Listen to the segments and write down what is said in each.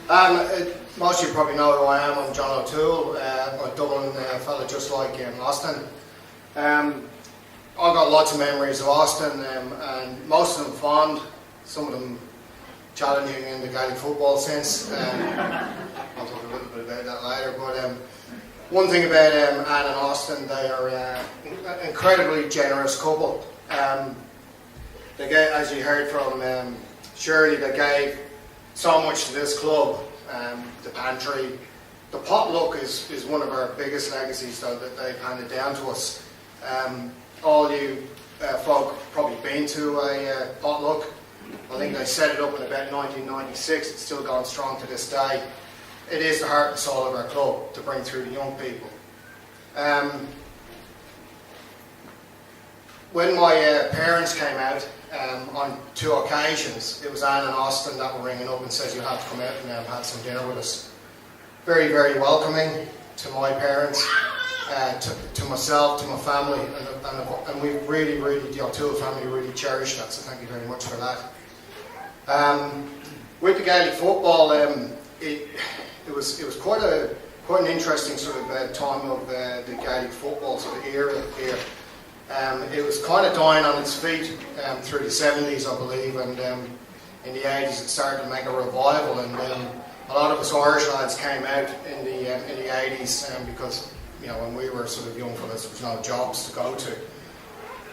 Most of you probably know who I am. I'm John O'Toole, a Dublin fella just like Austin. I've got lots of memories of Austin, and most of them fond, some of them challenging in the Gaelic football sense. I'll talk a little bit about that later. But one thing about Anne and Austin, they are an incredibly generous couple. They gave, as you heard from Shirley, they gave so much to this club. The pantry, the potluck is one of our biggest legacies though, that they've handed down to us. All you folk probably been to a potluck. I think they set it up in about 1996. It's still going strong to this day. It is the heart and soul of our club to bring through the young people. When my parents came out on 2 occasions, it was Anne and Austin that were ringing up and said, "You'll have to come out and have some dinner with us." Very, very welcoming to my parents, to myself, to my family, and we really, the O'Toole family really cherished that, so thank you very much for that. With the Gaelic football, it was quite an interesting sort of time of the Gaelic football sort of era here. It was kind of dying on its feet through the 70s, I believe, and in the 80s it started to make a revival, and a lot of us Irish lads came out in the 80s because, you know, when we were sort of young fellas, there was no jobs to go to,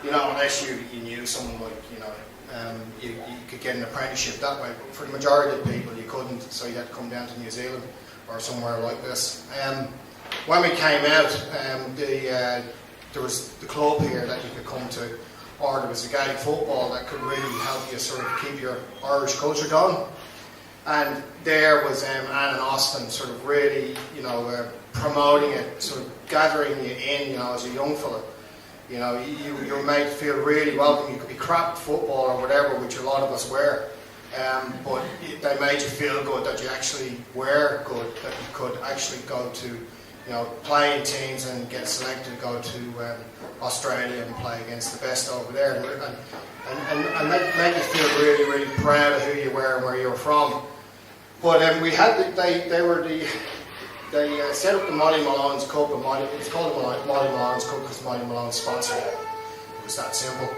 you know, unless you knew someone like, you know, you could get an apprenticeship that way. But for the majority of people you couldn't, so you had to come down to New Zealand or somewhere like this. When we came out, there was the club here that you could come to, or there was a Gaelic football that could really help you sort of keep your Irish culture going. And there was Anne and Austin sort of really, you know, promoting it, sort of gathering you in, you know, as a young fella. You know, you were made to feel really welcome. You could be crap at football or whatever, which a lot of us were, but they made you feel good that you actually were good, that you could actually go to, you know, play in teams and get selected to go to Australia and play against the best over there, and make you feel really proud of who you were and where you were from. But we had they set up the Molly Malone's Cup, and it was called the Molly Malone's Cup because Molly Malone sponsored it. It was that simple.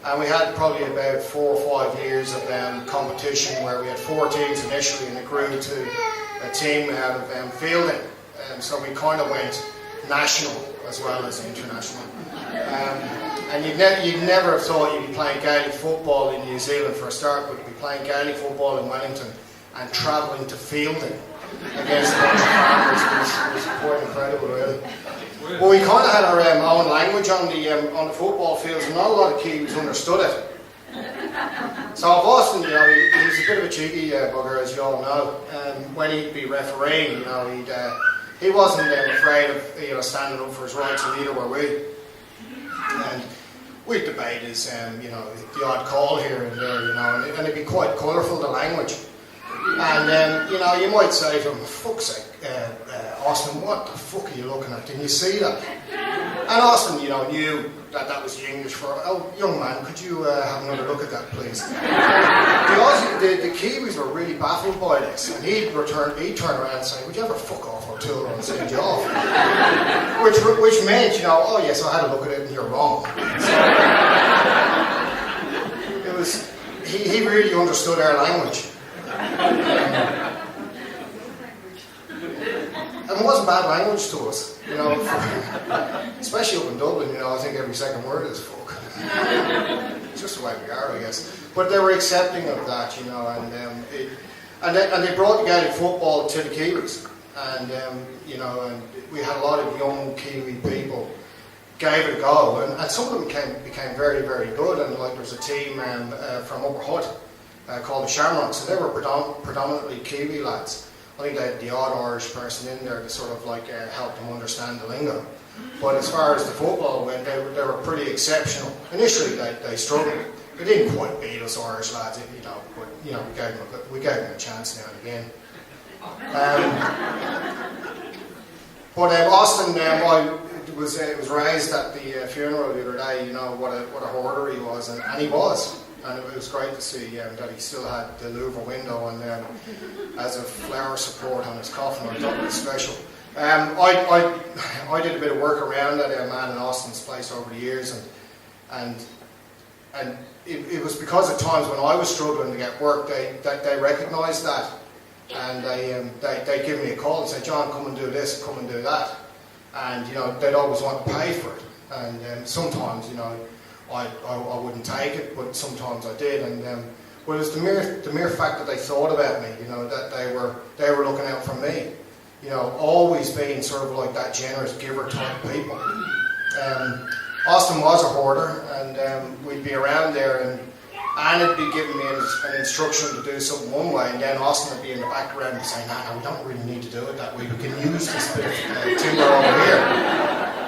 And we had probably about 4 or 5 years of competition where we had 4 teams initially, and it grew to a team out of Fielding. So we kind of went national as well as international. And you'd never have thought you'd be playing Gaelic football in New Zealand for a start, but you'd be playing Gaelic football in Wellington and travelling to Fielding against a bunch of farmers. It was quite incredible, really. But we kind of had our own language on the football fields, and not a lot of Kiwis understood it. So Austin, you know, he's a bit of a cheeky bugger, as you all know. When he'd be refereeing, you know, he wasn't afraid of, you know, standing up for his rights, and neither were we. And we'd debate his, you know, the odd call here and there, you know, and it'd be quite colourful, the language. And you know, you might say to him, "Fuck's sake, Austin, what the fuck are you looking at? Didn't you see that?" And Austin, you know, knew that was the English for, "Oh, young man, could you have another look at that, please?" The Kiwis were really baffled by this, and he'd turn around and say, "Would you ever fuck off, O'Toole, and send you off?" which meant, you know, "Oh yes, I had a look at it, and you're wrong." So, it was, he really understood our language. And it wasn't bad language to us, you know, especially up in Dublin, you know, I think every second word is fuck. It's just the way we are, I guess. But they were accepting of that, you know, and they brought the Gaelic football to the Kiwis, and you know, and we had a lot of young Kiwi people gave it a go, and some of them became very good, and like there was a team from Upper Hutt called the Shamrocks, and they were predominantly Kiwi lads. I think they had the odd Irish person in there to sort of like help them understand the lingo. But as far as the football went, they were pretty exceptional. Initially they struggled. They didn't quite beat us Irish lads, you know, but you know, we gave them a chance now and again. But Austin, it was raised at the funeral the other day, you know, what a hoarder he was, and he was. and it was great to see that he still had the Louvre window on as a flower support on his coffin. I thought it was special. I did a bit of work around that man in Austin's place over the years, and it was because at times when I was struggling to get work, they recognised that, and they give me a call and say, John, come and do this, come and do that, and they'd always want to pay for it, and sometimes I wouldn't take it, but sometimes I did, and well, it was the mere fact that they thought about me, that they were looking out for me, always being sort of like that generous giver type people. Austin was a hoarder, and we'd be around there, and Anne would be giving me an instruction to do something one way, and then Austin would be in the background and saying, no, we don't really need to do it that way, we can use this bit of timber over here.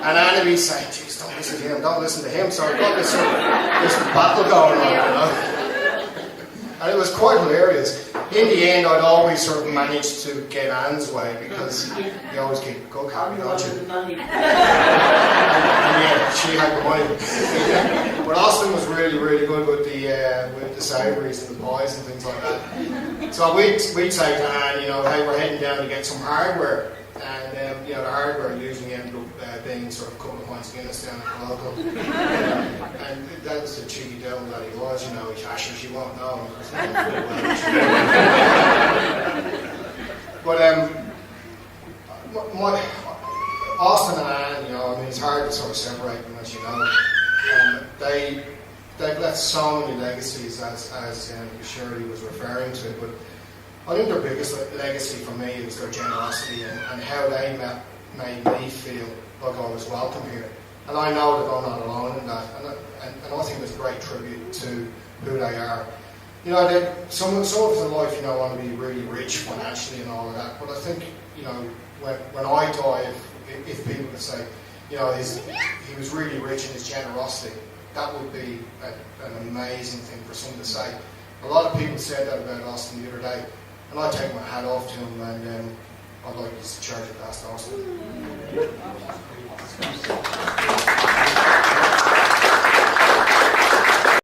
And Anne would be saying, geez, don't listen to him, don't listen to him. So I got this battle going on, And it was quite hilarious. In the end, I'd always sort of managed to get Anne's way, because you always keep a cook happy, don't you? And yeah, she had the money. But Austin was really, really good with the savouries and the pies and things like that. So we'd say to Anne, hey, we're heading down to get some hardware. And the hardware usually ended up being sort of a couple of pints of Guinness down at the local. And that was the cheeky devil that he was, she won't know. But Austin and Anne, it's hard to sort of separate them, as you know. They've left so many legacies, as Shirley was referring to, but I think their biggest legacy for me was their generosity and how they made me feel like I was welcome here. And I know that I'm not alone in that, and I think it's a great tribute to who they are. Some of the life, want to be really rich financially and all of that, but I think, when I die, if people could say, he was really rich in his generosity, that would be an amazing thing for someone to say. A lot of people said that about Austin the other day, and I take my hat off to him, and I'd like to charge it past Austin.